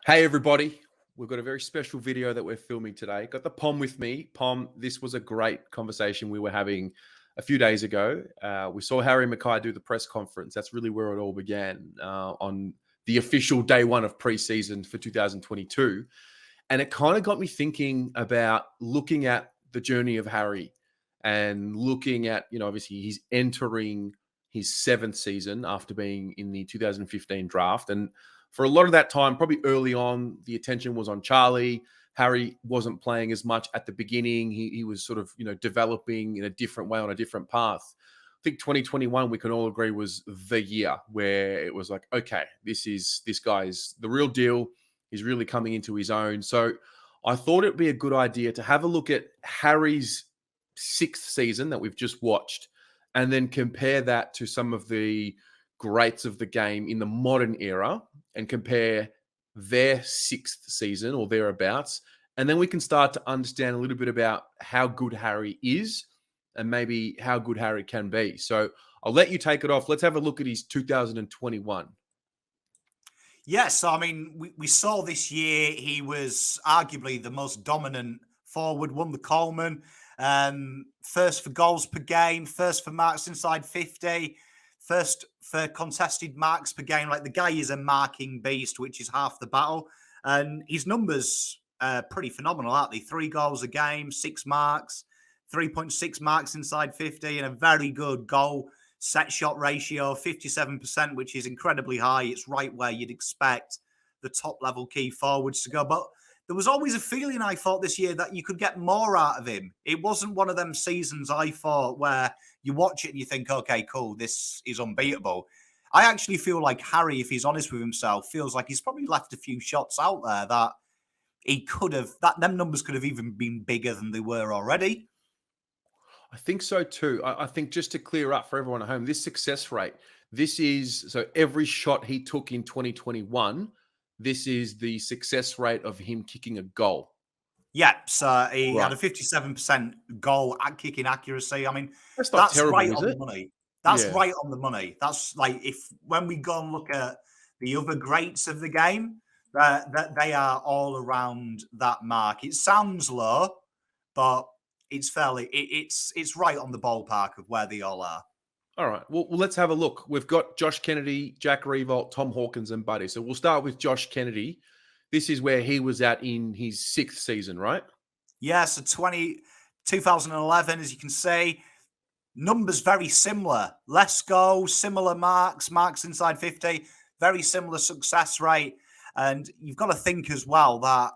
Hey everybody, we've got a very special video that we're filming today. Got the Pom with me. Pom, this was a great conversation we were having a few days ago. We saw Harry McKay do the press conference. That's really where it all began on the official day one of preseason for 2022. And it kind of got me thinking about looking at the journey of Harry and looking at, obviously he's entering his seventh season after being in the 2015 draft. And for a lot of that time, probably early on, the attention was on Charlie. Harry wasn't playing as much at the beginning. He was sort of, developing in a different way on a different path. I think 2021, we can all agree, was the year where it was like, okay, this guy's the real deal. He's really coming into his own. So I thought it'd be a good idea to have a look at Harry's sixth season that we've just watched and then compare that to some of the greats of the game in the modern era and compare their sixth season or thereabouts. And then we can start to understand a little bit about how good Harry is and maybe how good Harry can be. So I'll let you take it off. Let's have a look at his 2021. Yes, I mean, we saw this year he was arguably the most dominant forward, won the Coleman, first for goals per game, first for marks inside 50, first for contested marks per game. Like, the guy is a marking beast, which is half the battle. And his numbers are pretty phenomenal, aren't they? 3 goals a game, 6 marks, 3.6 marks inside 50, and a very good goal set shot ratio, 57%, which is incredibly high. It's right where you'd expect the top level key forwards to go. But there was always a feeling, I thought, this year that you could get more out of him. It wasn't one of them seasons, I thought, where you watch it and you think, okay, cool, this is unbeatable. I actually feel like Harry, if he's honest with himself, feels like he's probably left a few shots out there that he could have, that them numbers could have even been bigger than they were already. I think so too. I think, just to clear up for everyone at home, this success rate, this is, so every shot he took in 2021, this is the success rate of him kicking a goal. Yeah, so he had Right. a 57% goal at kicking accuracy. I mean, That's not that's terrible, right is on the it? money. That's Yeah. right on the money. That's like, if when we go and look at the other greats of the game, that they are all around that mark. It sounds low, but it's fairly it's right on the ballpark of where they all are. All right. Well, let's have a look. We've got Josh Kennedy, Jack Revolt, Tom Hawkins, and Buddy. So we'll start with Josh Kennedy. This is where he was at in his sixth season, right? Yeah, so 2011, as you can see, numbers very similar. Less goals, similar marks, marks inside 50, very similar success rate. And you've got to think as well that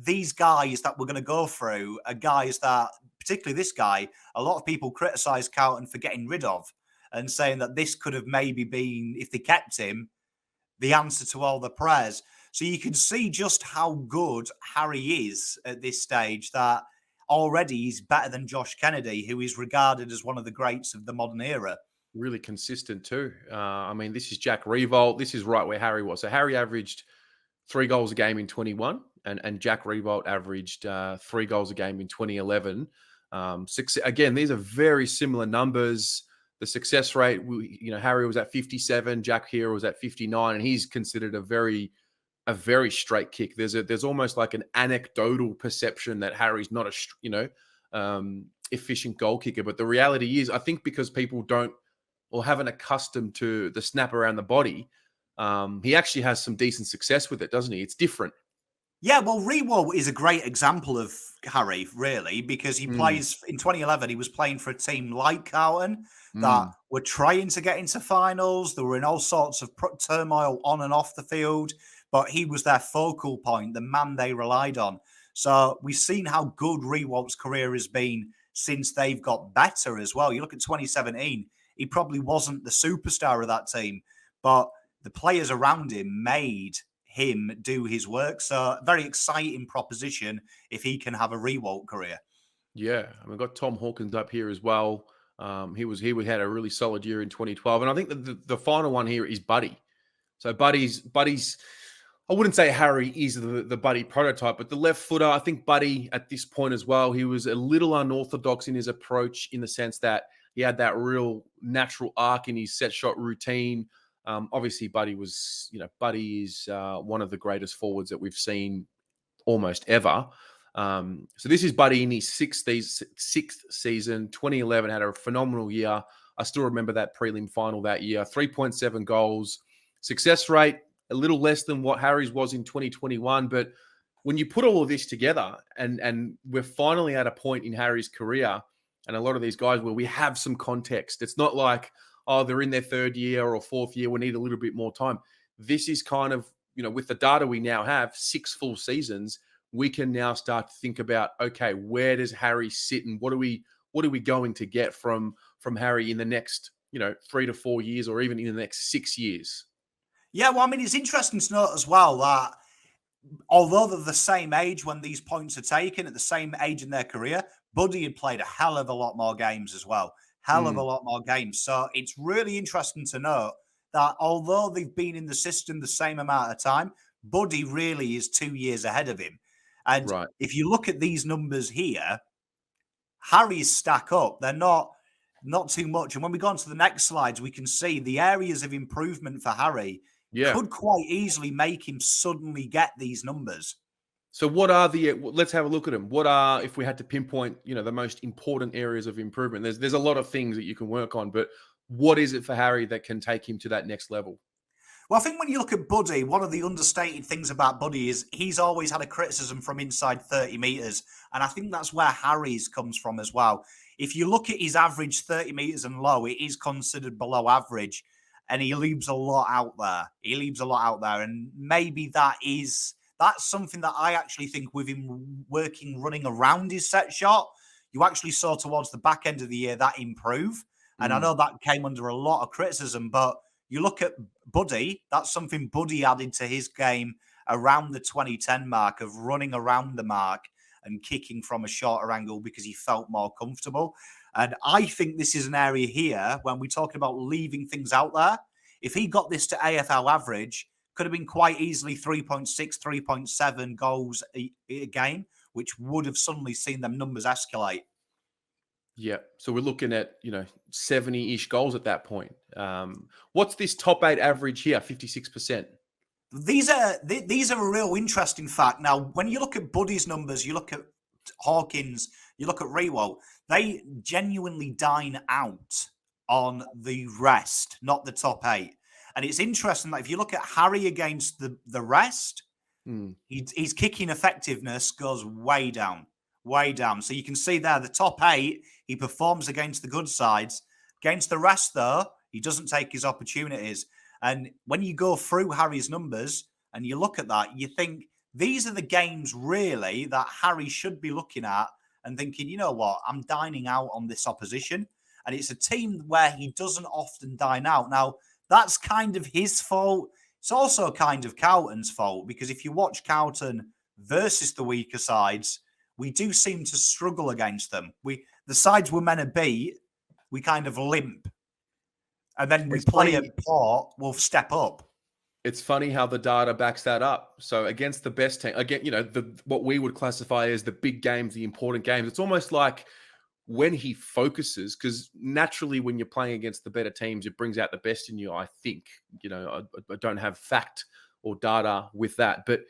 these guys that we're going to go through are guys that, particularly this guy, a lot of people criticize Carlton for getting rid of and saying that this could have maybe been, if they kept him, the answer to all the prayers. So you can see just how good Harry is at this stage, that already he's better than Josh Kennedy, who is regarded as one of the greats of the modern era. Really consistent too. I mean, this is Jack Revolt. This is right where Harry was. So Harry averaged 3 goals a game in 21, and Jack Revolt averaged 3 goals a game in 2011. Again, these are very similar numbers. The success rate, Harry was at 57, Jack here was at 59, and he's considered a very straight kick. There's almost like an anecdotal perception that Harry's not efficient goal kicker, but the reality is, I think because people don't or haven't accustomed to the snap around the body, he actually has some decent success with it, doesn't he? It's different. Yeah, well, Rewo is a great example of Harry, really, because he Mm, plays in 2011. He was playing for a team like Carlton that mm. were trying to get into finals. They were in all sorts of turmoil on and off the field, but he was their focal point, the man they relied on. So we've seen how good Rewalt's career has been since they've got better as well. You look at 2017, he probably wasn't the superstar of that team, but the players around him made him do his work. So very exciting proposition if he can have a Rewalt career. Yeah, and we've got Tom Hawkins up here as well. He had a really solid year in 2012, and I think that the final one here is Buddy. So Buddy's. I wouldn't say Harry is the Buddy prototype, but the left footer. I think Buddy at this point as well, he was a little unorthodox in his approach, in the sense that he had that real natural arc in his set shot routine. Obviously, Buddy is one of the greatest forwards that we've seen almost ever. So this is Buddy in his sixth season. 2011 had a phenomenal year. I still remember that prelim final that year. 3.7 goals, success rate a little less than what Harry's was in 2021. But when you put all of this together, and we're finally at a point in Harry's career, and a lot of these guys where we have some context. It's not like, oh, they're in their third year or fourth year, we need a little bit more time. This is kind of, with the data we now have, 6 full seasons, we can now start to think about, okay, where does Harry sit, and what are we going to get from Harry in the next 3 to 4 years, or even in the next 6 years? Yeah, well, I mean, it's interesting to note as well that although they're the same age when these points are taken, at the same age in their career, Buddy had played a hell of a lot more games as well. Hell of a lot more games. So it's really interesting to note that although they've been in the system the same amount of time, Buddy really is 2 years ahead of him. And Right. if you look at these numbers here, Harry's stack up. They're not too much. And when we go on to the next slides, we can see the areas of improvement for Harry could quite easily make him suddenly get these numbers. So what are let's have a look at them. What are, if we had to pinpoint, the most important areas of improvement? There's a lot of things that you can work on, but what is it for Harry that can take him to that next level? Well, I think when you look at Buddy, one of the understated things about Buddy is he's always had a criticism from inside 30 metres. And I think that's where Harry's comes from as well. If you look at his average 30 metres and low, it is considered below average. And he leaves a lot out there. And maybe that's something that I actually think with him running around his set shot, you actually saw towards the back end of the year that improve. And I know that came under a lot of criticism, but you look at Buddy, that's something Buddy added to his game around the 2010 mark of running around the mark and kicking from a shorter angle because he felt more comfortable. And I think this is an area here when we're talking about leaving things out there. If he got this to AFL average, could have been quite easily 3.6, 3.7 goals a game, which would have suddenly seen them numbers escalate. Yeah. So we're looking at, 70-ish goals at that point. What's this top 8 average here? 56%. These are a real interesting fact. Now, when you look at Buddy's numbers, you look at Hawkins, you look at Rewalt, they genuinely dine out on the rest, not the top 8. And it's interesting that if you look at Harry against the rest, his kicking effectiveness goes way down. So you can see there, the top 8, he performs against the good sides. Against the rest, though, he doesn't take his opportunities. And when you go through Harry's numbers and you look at that, you think these are the games really that Harry should be looking at and thinking, you know what, I'm dining out on this opposition. And it's a team where he doesn't often dine out. Now, that's kind of his fault. It's also kind of Carlton's fault, because if you watch Carlton versus the weaker sides, we do seem to struggle against them. The sides we're meant to beat, we kind of limp. And then we play at Port, we'll step up. It's funny how the data backs that up. So against the best team, again, what we would classify as the big games, the important games, it's almost like when he focuses, because naturally when you're playing against the better teams, it brings out the best in you, I think. I don't have fact or data with that. But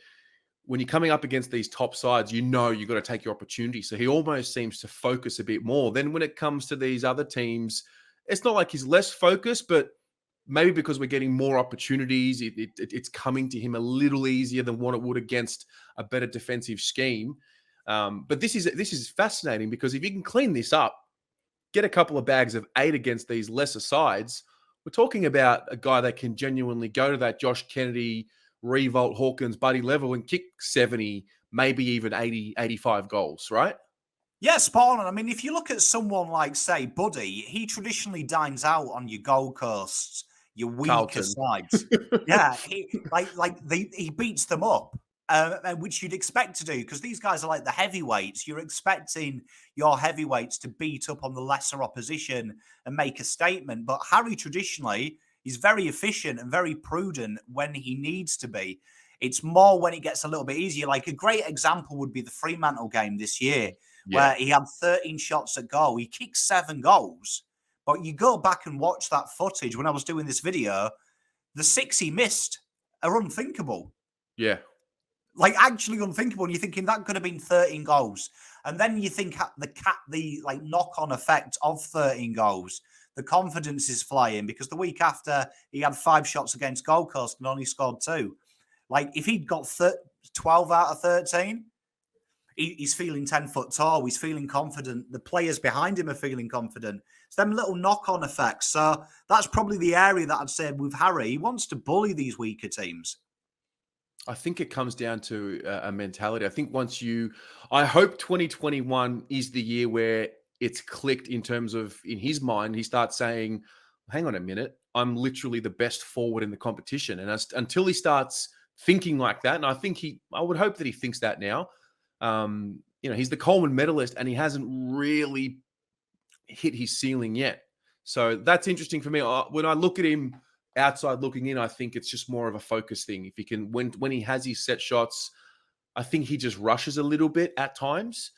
when you're coming up against these top sides, you've got to take your opportunity. So he almost seems to focus a bit more. Then when it comes to these other teams, it's not like he's less focused, but maybe because we're getting more opportunities, it's coming to him a little easier than what it would against a better defensive scheme. But this is fascinating, because if you can clean this up, get a couple of bags of 8 against these lesser sides, we're talking about a guy that can genuinely go to that Josh Kennedy, Rewalt, Hawkins, Buddy level and kick 70, maybe even 80, 85 goals, right? Yeah, spot on. I mean, if you look at someone like, say, Buddy, he traditionally dines out on your Gold Coasts, your weaker sides. Yeah, he beats them up, which you'd expect to do, because these guys are like the heavyweights. You're expecting your heavyweights to beat up on the lesser opposition and make a statement. But Harry traditionally is very efficient and very prudent when he needs to be. It's more when it gets a little bit easier. Like a great example would be the Fremantle game this year, where he had 13 shots at goal. He kicked 7 goals. But you go back and watch that footage when I was doing this video, The 6 he missed are unthinkable. Yeah. Like actually unthinkable. And you're thinking that could have been 13 goals. And then you think the like knock-on effect of 13 goals. The confidence is flying because the week after he had 5 shots against Gold Coast and only scored 2. Like if he'd got 12 out of 13, he's feeling 10 foot tall. He's feeling confident. The players behind him are feeling confident. It's them little knock-on effects. So that's probably the area that I'd say with Harry. He wants to bully these weaker teams. I think it comes down to a mentality. I think I hope 2021 is the year where it's clicked in terms of, in his mind, he starts saying, hang on a minute, I'm literally the best forward in the competition. And until he starts thinking like that, and I would hope that he thinks that now. He's the Coleman medalist and he hasn't really hit his ceiling yet. So that's interesting for me. When I look at him outside looking in, I think it's just more of a focus thing. If he can, when he has his set shots, I think he just rushes a little bit at times.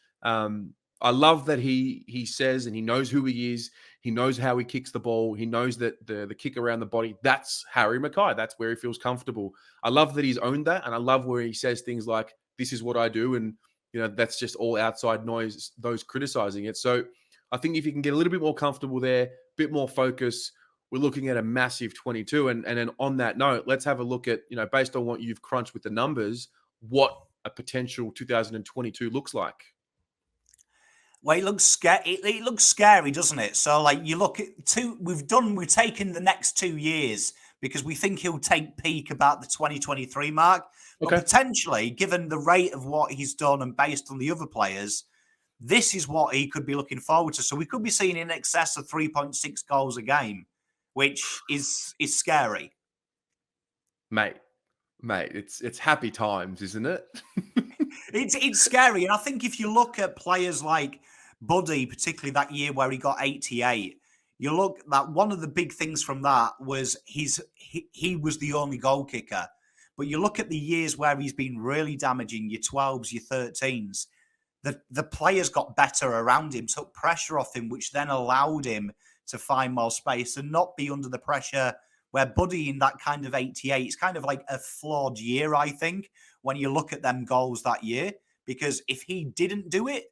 I love that he says, and he knows who he is. He knows how he kicks the ball. He knows that the kick around the body, that's Harry McKay. That's where he feels comfortable. I love that he's owned that. And I love where he says things like, this is what I do. And, that's just all outside noise, those criticizing it. So I think if you can get a little bit more comfortable there, a bit more focus, we're looking at a massive 22. And then on that note, let's have a look at, based on what you've crunched with the numbers, what a potential 2022 looks like. Well, it looks scary. It looks scary, doesn't it? So, like, you look at we've taken the next 2 years because we think he'll take peak about the 2023 mark. But potentially, given the rate of what he's done and based on the other players, this is what he could be looking forward to. So we could be seeing in excess of 3.6 goals a game, which is scary. Mate, it's happy times, isn't it? It's scary. And I think if you look at players like Buddy, particularly that year where he got 88, you look that one of the big things from that was he was the only goal kicker. But you look at the years where he's been really damaging, your 12s, your 13s, the players got better around him, took pressure off him, which then allowed him to find more space and not be under the pressure where Buddy in that kind of 88, it's kind of like a flawed year, I think, when you look at them goals that year, because if he didn't do it,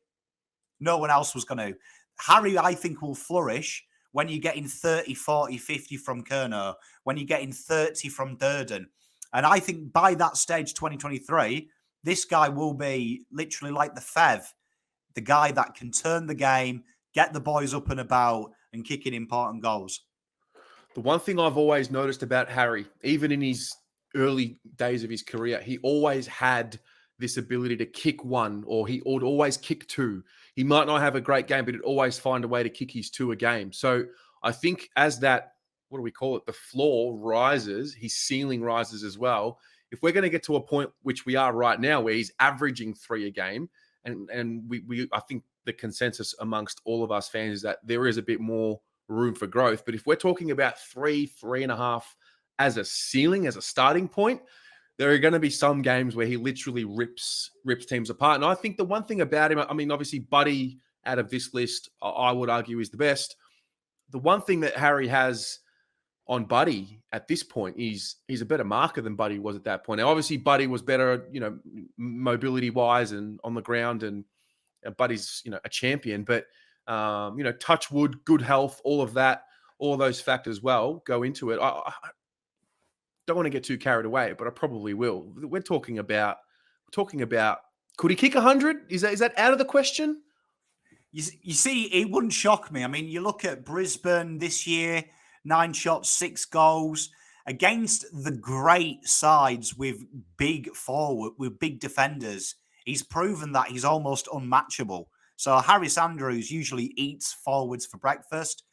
no one else was going to. Harry, I think, will flourish when you're getting 30, 40, 50 from Kerno, when you're getting 30 from Durden. And I think by that stage, 2023, this guy will be literally like the Fev, the guy that can turn the game, get the boys up and about, and kick in important goals. The one thing I've always noticed about Harry, even in his early days of his career, he always had this ability to kick one, or he would always kick 2. He might not have a great game, but he'd always find a way to kick his 2 a game. So I think as that, what do we call it? The floor rises, his ceiling rises as well. If we're going to get to a point, which we are right now, where he's averaging 3 a game, and we I think the consensus amongst all of us fans is that there is a bit more room for growth. But if we're talking about 3.5 as a ceiling, as a starting point, there are going to be some games where he literally rips teams apart. And I think the one thing about him, I mean, obviously Buddy out of this list, I would argue is the best. The one thing that Harry has on Buddy at this point is he's a better marker than Buddy was at that point. Now, obviously Buddy was better, mobility wise and on the ground, and Buddy's, a champion, but touch wood, good health, all of that, all of those factors go into it. I don't want to get too carried away, but I probably will. We're talking about, could he kick 100? Is that out of the question? You see, it wouldn't shock me. I mean, you look at Brisbane this year, 9 shots, 6 goals against the great sides with big forward, with big defenders. He's proven that he's almost unmatchable. So Harris Andrews usually eats forwards for breakfast.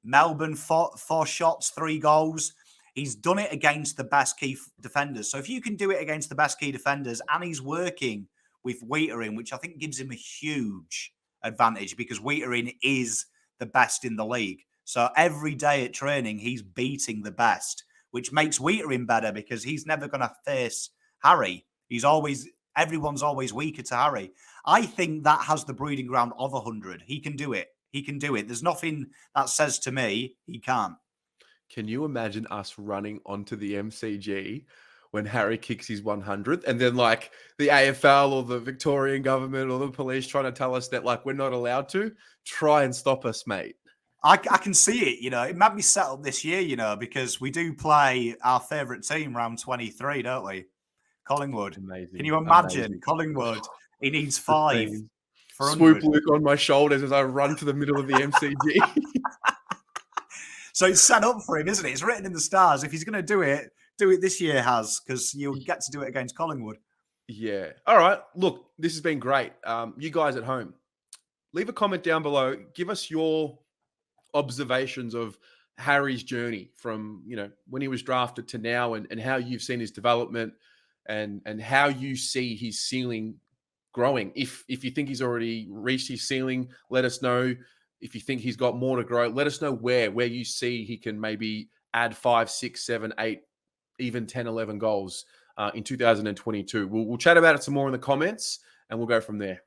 Melbourne, 4 shots, 3 goals. He's done it against the best key defenders. So if you can do it against the best key defenders, and he's working with Wheatering, which I think gives him a huge advantage because Wheatering is the best in the league. So every day at training, he's beating the best, which makes Wheatering better because he's never going to face Harry. Everyone's always weaker to Harry. I think that has the breeding ground of 100. He can do it. There's nothing that says to me he can't. Can you imagine us running onto the MCG when Harry kicks his 100th, and then like the AFL or the Victorian government or the police trying to tell us that like we're not allowed to? Try and stop us, mate. I can see it, it might be set up this year, because we do play our favourite team round 23, don't we? Collingwood. Can Amazing. you imagine Amazing. Collingwood? He needs The 5 scenes. for Swoop 100. Luke on my shoulders as I run to the middle of the MCG. So it's set up for him, isn't it? It's written in the stars. If he's going to do it this year, because you'll get to do it against Collingwood. Yeah. All right. Look, this has been great. You guys at home, leave a comment down below. Give us your observations of Harry's journey from, when he was drafted to now, and how you've seen his development, and how you see his ceiling growing. If you think he's already reached his ceiling, let us know. If you think he's got more to grow, let us know where you see he can maybe add 5, 6, 7, 8, even 10, 11 goals in 2022. We'll chat about it some more in the comments, and we'll go from there.